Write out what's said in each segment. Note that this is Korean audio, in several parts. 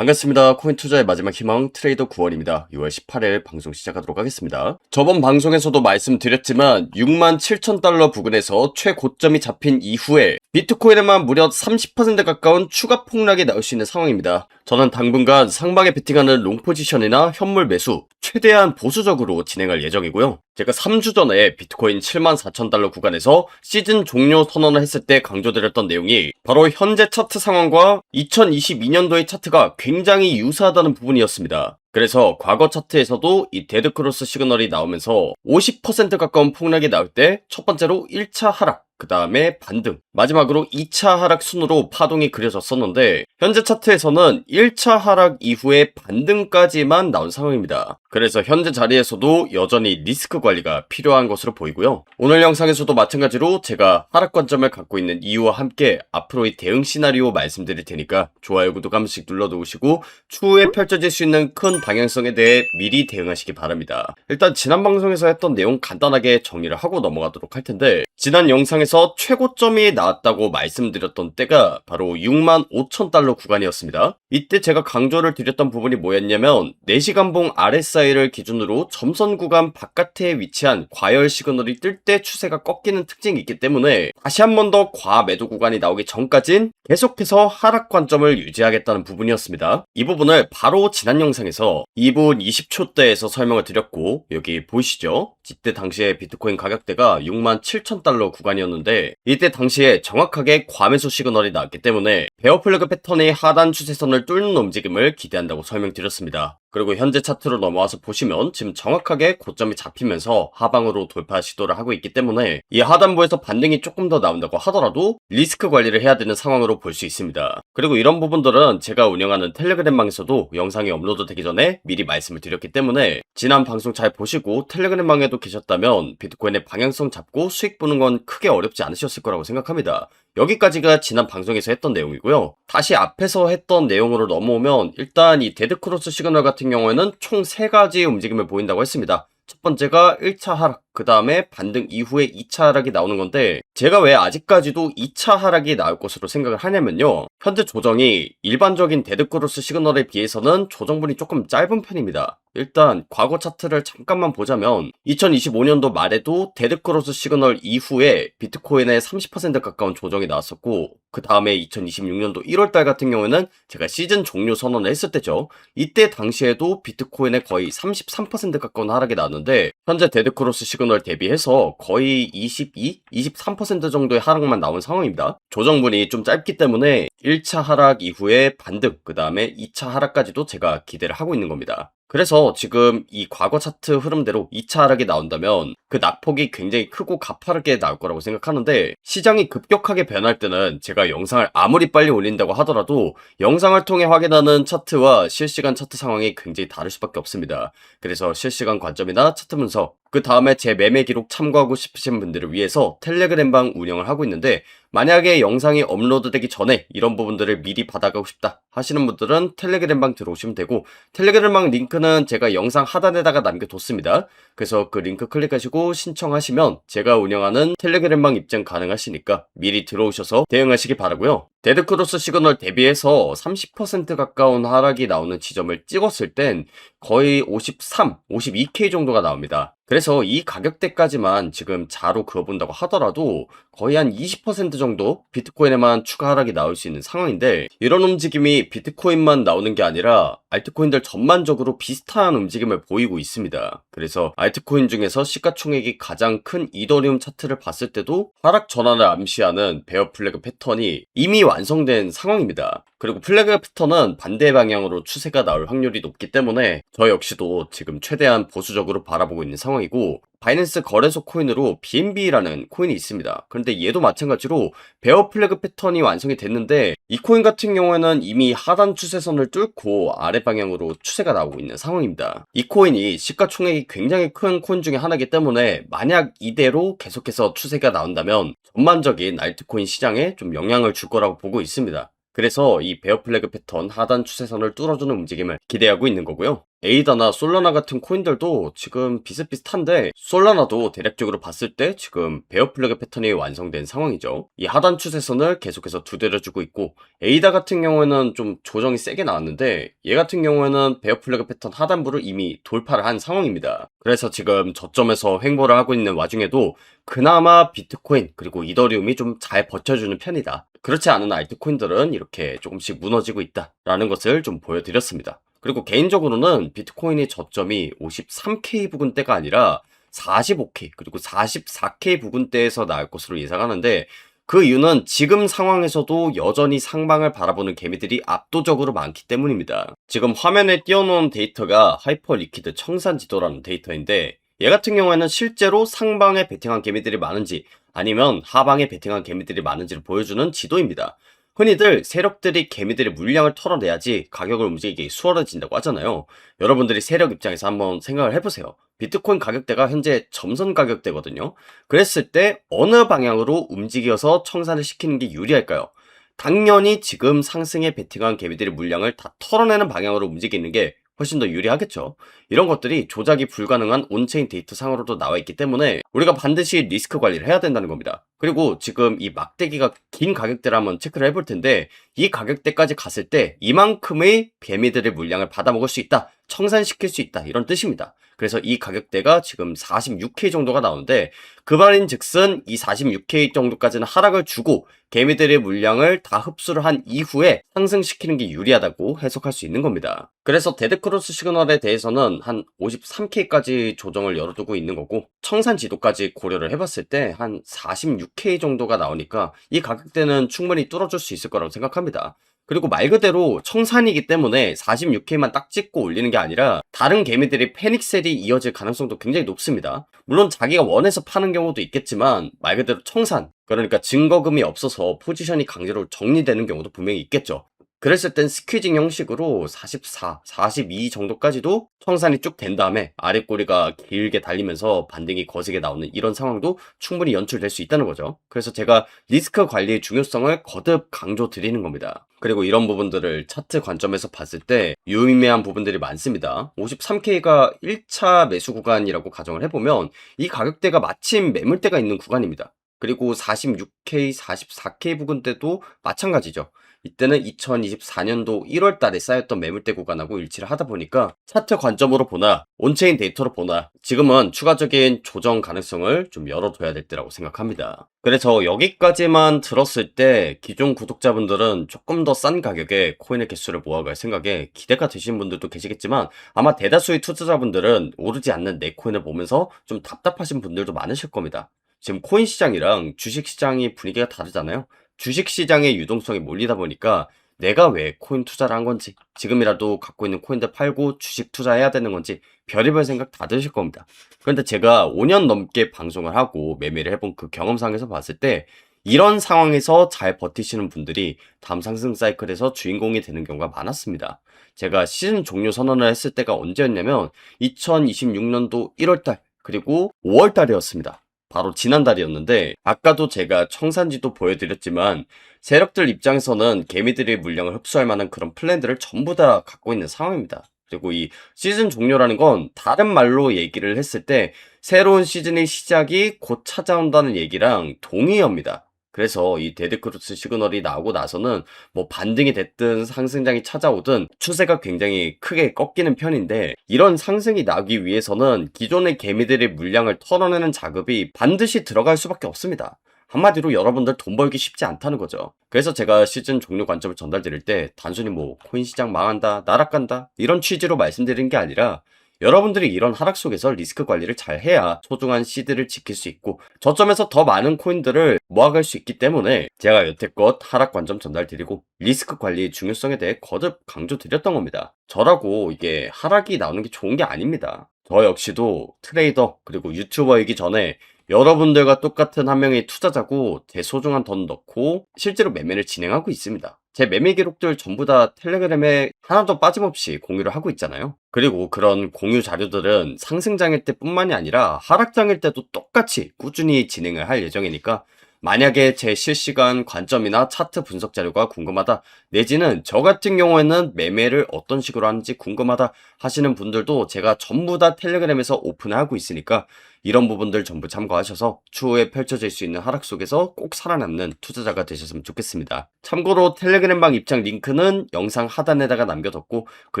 반갑습니다. 코인 투자의 마지막 희망 트레이더 9월입니다. 6월 18일 방송 시작하도록 하겠습니다. 저번 방송에서도 말씀드렸지만 6만 7천 달러 부근에서 최고점이 잡힌 이후에 비트코인에만 무려 30% 가까운 추가 폭락이 나올 수 있는 상황입니다. 저는 당분간 상방에 베팅하는 롱 포지션이나 현물 매수 최대한 보수적으로 진행할 예정이고요. 제가 3주 전에 비트코인 7만 4천 달러 구간에서 시즌 종료 선언을 했을 때 강조드렸던 내용이 바로 현재 차트 상황과 2022년도의 차트가 굉장히 유사하다는 부분이었습니다. 그래서 과거 차트에서도 이 데드크로스 시그널이 나오면서 50% 가까운 폭락이 나올 때 첫 번째로 1차 하락, 그 다음에 반등, 마지막으로 2차 하락 순으로 파동이 그려졌었는데 현재 차트에서는 1차 하락 이후에 반등까지만 나온 상황입니다. 그래서 현재 자리에서도 여전히 리스크 관리가 필요한 것으로 보이고요. 오늘 영상에서도 마찬가지로 제가 하락 관점을 갖고 있는 이유와 함께 앞으로의 대응 시나리오 말씀드릴 테니까 좋아요, 구독 한 번씩 눌러두시고 추후에 펼쳐질 수 있는 큰 방향성에 대해 미리 대응하시기 바랍니다. 일단 지난 방송에서 했던 내용 간단하게 정리를 하고 넘어가도록 할 텐데 지난 영상에서 최고점이 나왔다고 말씀드렸던 때가 바로 6만 5천 달러 구간이었습니다. 이때 제가 강조를 드렸던 부분이 뭐였냐면 4시간봉 RSI를 기준으로 점선 구간 바깥에 위치한 과열 시그널이 뜰 때 추세가 꺾이는 특징이 있기 때문에 다시 한 번 더 과매도 구간이 나오기 전까진 계속해서 하락 관점을 유지하겠다는 부분이었습니다. 이 부분을 바로 지난 영상에서 2분 20초대에서 설명을 드렸고 여기 보이시죠? 이때 당시에 비트코인 가격대가 6만 7천 달러 구간이었는데 이때 당시에 정확하게 과매수 시그널이 나왔기 때문에 베어 플래그 패턴의 하단 추세선을 뚫는 움직임을 기대한다고 설명드렸습니다. 그리고 현재 차트로 넘어와서 보시면 지금 정확하게 고점이 잡히면서 하방으로 돌파 시도를 하고 있기 때문에 이 하단부에서 반등이 조금 더 나온다고 하더라도 리스크 관리를 해야 되는 상황으로 볼 수 있습니다. 그리고 이런 부분들은 제가 운영하는 텔레그램방에서도 영상이 업로드 되기 전에 미리 말씀을 드렸기 때문에 지난 방송 잘 보시고 텔레그램방에도 계셨다면 비트코인의 방향성 잡고 수익 보는 건 크게 어렵지 않으셨을 거라고 생각합니다. 여기까지가 지난 방송에서 했던 내용이고요. 다시 앞에서 했던 내용으로 넘어오면 일단 이 데드크로스 시그널 같은 경우에는 총 3가지의 움직임을 보인다고 했습니다. 첫 번째가 1차 하락, 그 다음에 반등 이후에 2차 하락이 나오는 건데 제가 왜 아직까지도 2차 하락이 나올 것으로 생각을 하냐면요. 현재 조정이 일반적인 데드크로스 시그널에 비해서는 조정분이 조금 짧은 편입니다. 일단 과거 차트를 잠깐만 보자면 2025년도 말에도 데드크로스 시그널 이후에 비트코인의 30% 가까운 조정이 나왔었고 그 다음에 2026년도 1월달 같은 경우에는 제가 시즌 종료 선언을 했을 때죠. 이때 당시에도 비트코인의 거의 33% 가까운 하락이 나왔는데 현재 데드크로스 시그널 대비해서 거의 22, 23% 정도의 하락만 나온 상황입니다. 조정분이 좀 짧기 때문에 1차 하락 이후에 반등, 그 다음에 2차 하락까지도 제가 기대를 하고 있는 겁니다. 그래서 지금 이 과거 차트 흐름대로 2차 하락이 나온다면 그 낙폭이 굉장히 크고 가파르게 나올 거라고 생각하는데 시장이 급격하게 변할 때는 제가 영상을 아무리 빨리 올린다고 하더라도 영상을 통해 확인하는 차트와 실시간 차트 상황이 굉장히 다를 수밖에 없습니다. 그래서 실시간 관점이나 차트 분석, 그 다음에 제 매매 기록 참고하고 싶으신 분들을 위해서 텔레그램방 운영을 하고 있는데 만약에 영상이 업로드되기 전에 이런 부분들을 미리 받아가고 싶다 하시는 분들은 텔레그램방 들어오시면 되고 텔레그램방 링크는 제가 영상 하단에다가 남겨뒀습니다. 그래서 그 링크 클릭하시고 신청하시면 제가 운영하는 텔레그램방 입장 가능하시니까 미리 들어오셔서 대응하시기 바라고요. 데드크로스 시그널 대비해서 30% 가까운 하락이 나오는 지점을 찍었을 땐 거의 53, 52K 정도가 나옵니다. 그래서 이 가격대까지만 지금 자로 그어본다고 하더라도 거의 한 20% 정도 비트코인에만 추가 하락이 나올 수 있는 상황인데 이런 움직임이 비트코인만 나오는 게 아니라 알트코인들 전반적으로 비슷한 움직임을 보이고 있습니다. 그래서 알트코인 중에서 시가총액이 가장 큰 이더리움 차트를 봤을 때도 하락 전환을 암시하는 베어 플래그 패턴이 이미 완성된 상황입니다. 그리고 플래그 패턴은 반대 방향으로 추세가 나올 확률이 높기 때문에 저 역시도 지금 최대한 보수적으로 바라보고 있는 상황이고 바이낸스 거래소 코인으로 BNB라는 코인이 있습니다. 그런데 얘도 마찬가지로 베어 플래그 패턴이 완성이 됐는데 이 코인 같은 경우에는 이미 하단 추세선을 뚫고 아래 방향으로 추세가 나오고 있는 상황입니다. 이 코인이 시가총액이 굉장히 큰 코인 중에 하나이기 때문에 만약 이대로 계속해서 추세가 나온다면 전반적인 알트코인 시장에 좀 영향을 줄 거라고 보고 있습니다. 그래서 이 베어 플래그 패턴 하단 추세선을 뚫어주는 움직임을 기대하고 있는 거고요. 에이다나 솔라나 같은 코인들도 지금 비슷비슷한데 솔라나도 대략적으로 봤을 때 지금 베어 플래그 패턴이 완성된 상황이죠. 이 하단 추세선을 계속해서 두드려주고 있고 에이다 같은 경우에는 좀 조정이 세게 나왔는데 얘 같은 경우에는 베어 플래그 패턴 하단부를 이미 돌파를 한 상황입니다. 그래서 지금 저점에서 횡보를 하고 있는 와중에도 그나마 비트코인 그리고 이더리움이 좀 잘 버텨주는 편이다. 그렇지 않은 알트코인들은 이렇게 조금씩 무너지고 있다라는 것을 좀 보여드렸습니다. 그리고 개인적으로는 비트코인의 저점이 53K 부근대가 아니라 45K 그리고 44K 부근대에서 나올 것으로 예상하는데 그 이유는 지금 상황에서도 여전히 상방을 바라보는 개미들이 압도적으로 많기 때문입니다. 지금 화면에 띄워놓은 데이터가 하이퍼 리퀴드 청산 지도라는 데이터인데 얘 같은 경우에는 실제로 상방에 베팅한 개미들이 많은지 아니면 하방에 베팅한 개미들이 많은지를 보여주는 지도입니다. 흔히들 세력들이 개미들의 물량을 털어내야지 가격을 움직이기 수월해진다고 하잖아요. 여러분들이 세력 입장에서 한번 생각을 해보세요. 비트코인 가격대가 현재 점선 가격대거든요. 그랬을 때 어느 방향으로 움직여서 청산을 시키는 게 유리할까요? 당연히 지금 상승에 베팅한 개미들의 물량을 다 털어내는 방향으로 움직이는 게 훨씬 더 유리하겠죠. 이런 것들이 조작이 불가능한 온체인 데이터 상으로도 나와 있기 때문에 우리가 반드시 리스크 관리를 해야 된다는 겁니다. 그리고 지금 이 막대기가 긴 가격대를 한번 체크를 해볼 텐데 이 가격대까지 갔을 때 이만큼의 개미들의 물량을 받아먹을 수 있다. 청산시킬 수 있다. 이런 뜻입니다. 그래서 이 가격대가 지금 46K 정도가 나오는데 그 말인 즉슨 이 46K 정도까지는 하락을 주고 개미들의 물량을 다 흡수를 한 이후에 상승시키는 게 유리하다고 해석할 수 있는 겁니다. 그래서 데드크로스 시그널에 대해서는 한 53K까지 조정을 열어두고 있는 거고 청산 지도까지 고려를 해봤을 때 한 46K 정도가 나오니까 이 가격대는 충분히 뚫어줄 수 있을 거라고 생각합니다. 그리고 말 그대로 청산이기 때문에 46K만 딱 찍고 올리는 게 아니라 다른 개미들이 패닉셀이 이어질 가능성도 굉장히 높습니다. 물론 자기가 원해서 파는 경우도 있겠지만 말 그대로 청산, 그러니까 증거금이 없어서 포지션이 강제로 정리되는 경우도 분명히 있겠죠. 그랬을 땐 스퀴징 형식으로 44, 42 정도까지도 청산이 쭉 된 다음에 아래 꼬리가 길게 달리면서 반등이 거세게 나오는 이런 상황도 충분히 연출될 수 있다는 거죠. 그래서 제가 리스크 관리의 중요성을 거듭 강조 드리는 겁니다. 그리고 이런 부분들을 차트 관점에서 봤을 때 유의미한 부분들이 많습니다. 53K가 1차 매수 구간이라고 가정을 해보면 이 가격대가 마침 매물대가 있는 구간입니다. 그리고 46K, 44K 부근대도 마찬가지죠. 이때는 2024년도 1월 달에 쌓였던 매물대 구간하고 일치를 하다 보니까 차트 관점으로 보나 온체인 데이터로 보나 지금은 추가적인 조정 가능성을 좀 열어둬야 될 때라고 생각합니다. 그래서 여기까지만 들었을 때 기존 구독자분들은 조금 더 싼 가격에 코인의 개수를 모아갈 생각에 기대가 되신 분들도 계시겠지만 아마 대다수의 투자자분들은 오르지 않는 내 코인을 보면서 좀 답답하신 분들도 많으실 겁니다. 지금 코인 시장이랑 주식 시장이 분위기가 다르잖아요. 주식 시장의 유동성이 몰리다 보니까 내가 왜 코인 투자를 한 건지, 지금이라도 갖고 있는 코인들 팔고 주식 투자해야 되는 건지 별의별 생각 다 드실 겁니다. 그런데 제가 5년 넘게 방송을 하고 매매를 해본 그 경험상에서 봤을 때 이런 상황에서 잘 버티시는 분들이 다음 상승 사이클에서 주인공이 되는 경우가 많았습니다. 제가 시즌 종료 선언을 했을 때가 언제였냐면 2026년도 1월달 그리고 5월달이었습니다. 바로 지난달이었는데 아까도 제가 청산지도 보여드렸지만 세력들 입장에서는 개미들의 물량을 흡수할 만한 그런 플랜들을 전부 다 갖고 있는 상황입니다. 그리고 이 시즌 종료라는 건 다른 말로 얘기를 했을 때 새로운 시즌의 시작이 곧 찾아온다는 얘기랑 동의어입니다. 그래서 이 데드크루스 시그널이 나오고 나서는 뭐 반등이 됐든 상승장이 찾아오든 추세가 굉장히 크게 꺾이는 편인데 이런 상승이 나기 위해서는 기존의 개미들의 물량을 털어내는 작업이 반드시 들어갈 수밖에 없습니다. 한마디로 여러분들 돈 벌기 쉽지 않다는 거죠. 그래서 제가 시즌 종료 관점을 전달드릴 때 단순히 뭐 코인 시장 망한다, 나락간다 이런 취지로 말씀드리는 게 아니라 여러분들이 이런 하락 속에서 리스크 관리를 잘 해야 소중한 시드를 지킬 수 있고 저점에서 더 많은 코인들을 모아갈 수 있기 때문에 제가 여태껏 하락 관점 전달드리고 리스크 관리의 중요성에 대해 거듭 강조드렸던 겁니다. 저라고 이게 하락이 나오는 게 좋은 게 아닙니다. 저 역시도 트레이더 그리고 유튜버이기 전에 여러분들과 똑같은 한 명의 투자자고 제 소중한 돈 넣고 실제로 매매를 진행하고 있습니다. 제 매매 기록들 전부 다 텔레그램에 하나도 빠짐없이 공유를 하고 있잖아요. 그리고 그런 공유 자료들은 상승장일 때뿐만이 아니라 하락장일 때도 똑같이 꾸준히 진행을 할 예정이니까 만약에 제 실시간 관점이나 차트 분석 자료가 궁금하다, 내지는 저 같은 경우에는 매매를 어떤 식으로 하는지 궁금하다 하시는 분들도 제가 전부 다 텔레그램에서 오픈하고 있으니까 이런 부분들 전부 참고하셔서 추후에 펼쳐질 수 있는 하락 속에서 꼭 살아남는 투자자가 되셨으면 좋겠습니다. 참고로 텔레그램방 입장 링크는 영상 하단에다가 남겨뒀고 그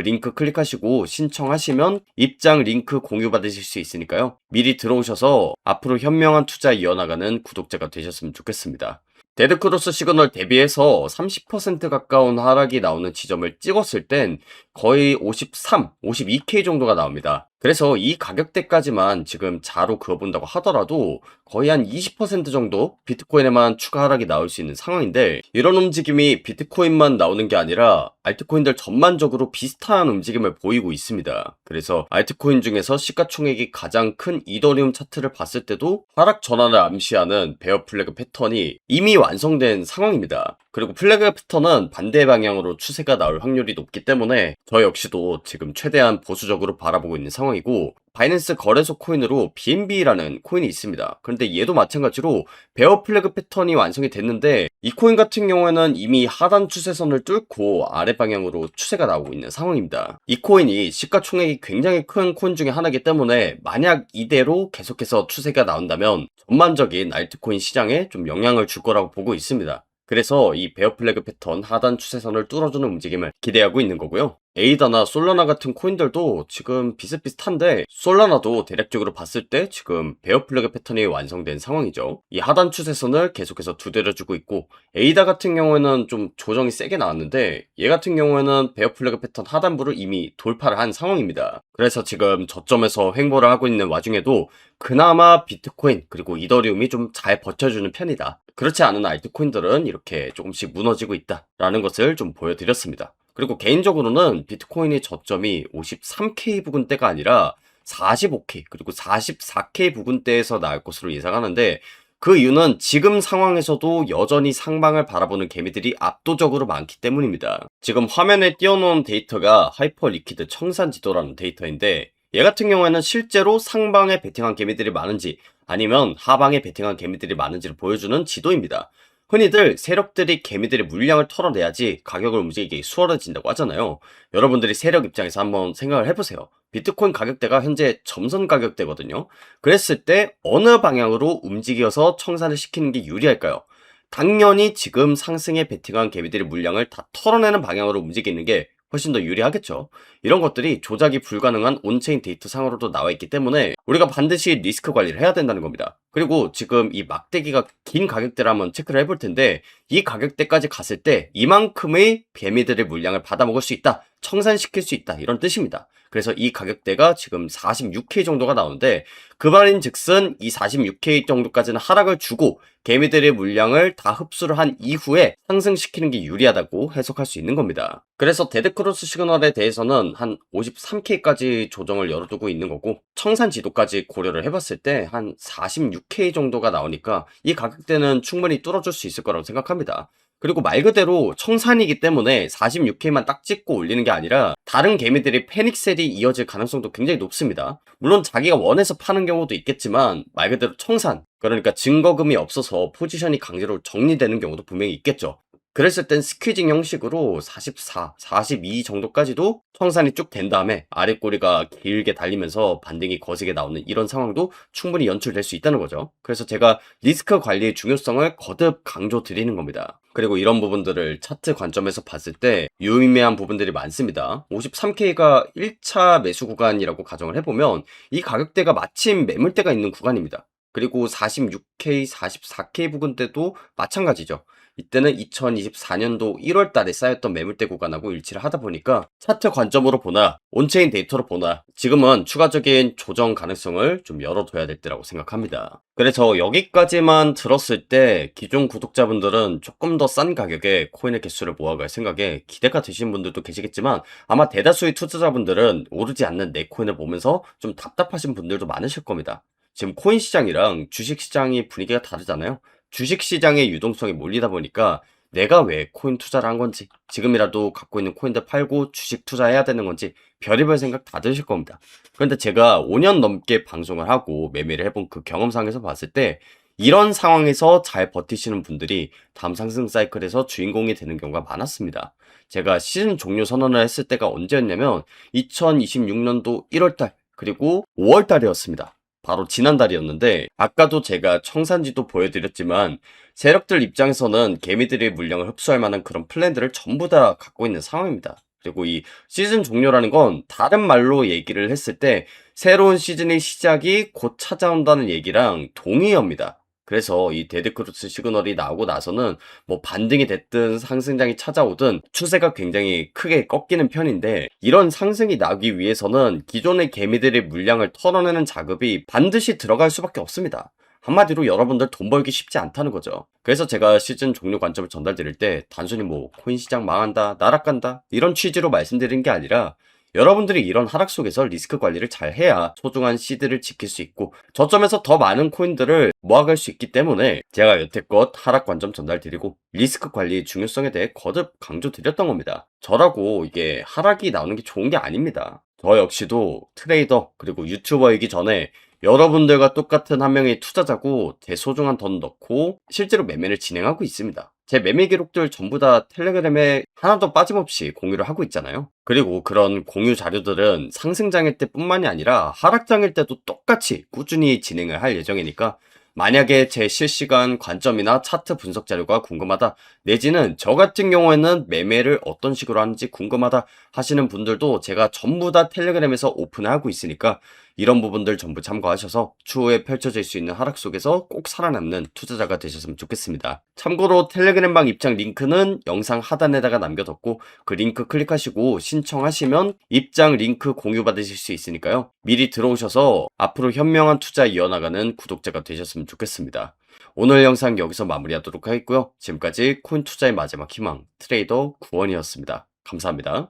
링크 클릭하시고 신청하시면 입장 링크 공유 받으실 수 있으니까요. 미리 들어오셔서 앞으로 현명한 투자 이어나가는 구독자가 되셨으면 좋겠습니다. 데드크로스 시그널 대비해서 30% 가까운 하락이 나오는 지점을 찍었을 땐 거의 53, 52K 정도가 나옵니다. 그래서 이 가격대까지만 지금 자로 그어본다고 하더라도 거의 한 20% 정도 비트코인에만 추가 하락이 나올 수 있는 상황인데, 이런 움직임이 비트코인만 나오는 게 아니라 알트코인들 전반적으로 비슷한 움직임을 보이고 있습니다. 그래서 알트코인 중에서 시가총액이 가장 큰 이더리움 차트를 봤을 때도 하락 전환을 암시하는 베어 플래그 패턴이 이미 완성된 상황입니다. 그리고 플래그 패턴은 반대 방향으로 추세가 나올 확률이 높기 때문에 저 역시도 지금 최대한 보수적으로 바라보고 있는 상황이고, 바이낸스 거래소 코인으로 BNB라는 코인이 있습니다. 그런데 얘도 마찬가지로 베어 플래그 패턴이 완성이 됐는데, 이 코인 같은 경우에는 이미 하단 추세선을 뚫고 아래 방향으로 추세가 나오고 있는 상황입니다. 이 코인이 시가총액이 굉장히 큰 코인 중에 하나이기 때문에 만약 이대로 계속해서 추세가 나온다면 전반적인 알트코인 시장에 좀 영향을 줄 거라고 보고 있습니다. 그래서 이 베어 플래그 패턴 하단 추세선을 뚫어주는 움직임을 기대하고 있는 거고요. 에이다나 솔라나 같은 코인들도 지금 비슷비슷한데, 솔라나도 대략적으로 봤을 때 지금 베어 플래그 패턴이 완성된 상황이죠. 이 하단 추세선을 계속해서 두드려주고 있고, 에이다 같은 경우에는 좀 조정이 세게 나왔는데 얘 같은 경우에는 베어 플래그 패턴 하단부를 이미 돌파를 한 상황입니다. 그래서 지금 저점에서 횡보를 하고 있는 와중에도 그나마 비트코인 그리고 이더리움이 좀 잘 버텨주는 편이다. 그렇지 않은 알트코인들은 이렇게 조금씩 무너지고 있다라는 것을 좀 보여드렸습니다. 그리고 개인적으로는 비트코인의 저점이 53K 부근대가 아니라 45K 그리고 44K 부근대에서 나올 것으로 예상하는데, 그 이유는 지금 상황에서도 여전히 상방을 바라보는 개미들이 압도적으로 많기 때문입니다. 지금 화면에 띄워놓은 데이터가 하이퍼 리퀴드 청산 지도라는 데이터인데, 얘 같은 경우에는 실제로 상방에 베팅한 개미들이 많은지 아니면 하방에 베팅한 개미들이 많은지를 보여주는 지도입니다. 흔히들 세력들이 개미들의 물량을 털어내야지 가격을 움직이기 수월해진다고 하잖아요. 여러분들이 세력 입장에서 한번 생각을 해보세요. 비트코인 가격대가 현재 점선 가격대거든요. 그랬을 때 어느 방향으로 움직여서 청산을 시키는 게 유리할까요? 당연히 지금 상승에 베팅한 개미들의 물량을 다 털어내는 방향으로 움직이는 게 훨씬 더 유리하겠죠. 이런 것들이 조작이 불가능한 온체인 데이터 상으로도 나와 있기 때문에 우리가 반드시 리스크 관리를 해야 된다는 겁니다. 그리고 지금 이 막대기가 긴 가격대를 한번 체크를 해볼 텐데, 이 가격대까지 갔을 때 이만큼의 개미들의 물량을 받아먹을 수 있다, 청산시킬 수 있다, 이런 뜻입니다. 그래서 이 가격대가 지금 46K 정도가 나오는데, 그 말인 즉슨 이 46K 정도까지는 하락을 주고 개미들의 물량을 다 흡수를 한 이후에 상승시키는 게 유리하다고 해석할 수 있는 겁니다. 그래서 데드크로스 시그널에 대해서는 한 53K까지 조정을 열어두고 있는 거고, 청산 지도까지 고려를 해봤을 때 한 46K 정도가 나오니까 이 가격대는 충분히 뚫어줄 수 있을 거라고 생각합니다. 그리고 말 그대로 청산이기 때문에 46K만 딱 찍고 올리는 게 아니라 다른 개미들이 패닉셀이 이어질 가능성도 굉장히 높습니다. 물론 자기가 원해서 파는 경우도 있겠지만 말 그대로 청산, 그러니까 증거금이 없어서 포지션이 강제로 정리되는 경우도 분명히 있겠죠. 그랬을 땐 스퀴징 형식으로 44, 42 정도까지도 청산이 쭉 된 다음에 아래 꼬리가 길게 달리면서 반등이 거세게 나오는 이런 상황도 충분히 연출될 수 있다는 거죠. 그래서 제가 리스크 관리의 중요성을 거듭 강조 드리는 겁니다. 그리고 이런 부분들을 차트 관점에서 봤을 때 유의미한 부분들이 많습니다. 53K가 1차 매수 구간이라고 가정을 해보면 이 가격대가 마침 매물대가 있는 구간입니다. 그리고 46K, 44K 부근대도 마찬가지죠. 이때는 2024년도 1월 달에 쌓였던 매물대 구간하고 일치를 하다 보니까 차트 관점으로 보나 온체인 데이터로 보나 지금은 추가적인 조정 가능성을 좀 열어둬야 될 때라고 생각합니다. 그래서 여기까지만 들었을 때 기존 구독자분들은 조금 더 싼 가격에 코인의 개수를 모아갈 생각에 기대가 되신 분들도 계시겠지만, 아마 대다수의 투자자분들은 오르지 않는 내 코인을 보면서 좀 답답하신 분들도 많으실 겁니다. 지금 코인 시장이랑 주식 시장이 분위기가 다르잖아요. 주식 시장의 유동성이 몰리다 보니까 내가 왜 코인 투자를 한 건지, 지금이라도 갖고 있는 코인들 팔고 주식 투자해야 되는 건지 별의별 생각 다 드실 겁니다. 그런데 제가 5년 넘게 방송을 하고 매매를 해본 그 경험상에서 봤을 때 이런 상황에서 잘 버티시는 분들이 다음 상승 사이클에서 주인공이 되는 경우가 많았습니다. 제가 시즌 종료 선언을 했을 때가 언제였냐면 2026년도 1월달 그리고 5월달이었습니다. 바로 지난달이었는데 아까도 제가 청산지도 보여드렸지만 세력들 입장에서는 개미들의 물량을 흡수할 만한 그런 플랜들을 전부 다 갖고 있는 상황입니다. 그리고 이 시즌 종료라는 건 다른 말로 얘기를 했을 때 새로운 시즌의 시작이 곧 찾아온다는 얘기랑 동의어입니다. 그래서 이 데드크루스 시그널이 나오고 나서는 뭐 반등이 됐든 상승장이 찾아오든 추세가 굉장히 크게 꺾이는 편인데 이런 상승이 나기 위해서는 기존의 개미들의 물량을 털어내는 작업이 반드시 들어갈 수밖에 없습니다. 한마디로 여러분들 돈 벌기 쉽지 않다는 거죠. 그래서 제가 시즌 종료 관점을 전달드릴 때 단순히 뭐 코인 시장 망한다, 나락간다 이런 취지로 말씀드리는 게 아니라 여러분들이 이런 하락 속에서 리스크 관리를 잘 해야 소중한 시드를 지킬 수 있고 저점에서 더 많은 코인들을 모아갈 수 있기 때문에 제가 여태껏 하락 관점 전달드리고 리스크 관리의 중요성에 대해 거듭 강조드렸던 겁니다. 저라고 이게 하락이 나오는 게 좋은 게 아닙니다. 저 역시도 트레이더 그리고 유튜버이기 전에 여러분들과 똑같은 한 명의 투자자고 제 소중한 돈 넣고 실제로 매매를 진행하고 있습니다. 제 매매 기록들 전부 다 텔레그램에 하나도 빠짐없이 공유를 하고 있잖아요. 그리고 그런 공유 자료들은 상승장일 때뿐만이 아니라 하락장일 때도 똑같이 꾸준히 진행을 할 예정이니까 만약에 제 실시간 관점이나 차트 분석 자료가 궁금하다 내지는 저 같은 경우에는 매매를 어떤 식으로 하는지 궁금하다 하시는 분들도 제가 전부 다 텔레그램에서 오픈하고 있으니까 이런 부분들 전부 참고하셔서 추후에 펼쳐질 수 있는 하락 속에서 꼭 살아남는 투자자가 되셨으면 좋겠습니다. 참고로 텔레그램방 입장 링크는 영상 하단에다가 남겨뒀고 그 링크 클릭하시고 신청하시면 입장 링크 공유 받으실 수 있으니까요. 미리 들어오셔서 앞으로 현명한 투자 이어나가는 구독자가 되셨으면 좋겠습니다. 오늘 영상 여기서 마무리하도록 하겠고요. 지금까지 코인 투자의 마지막 희망 트레이더 구원이었습니다. 감사합니다.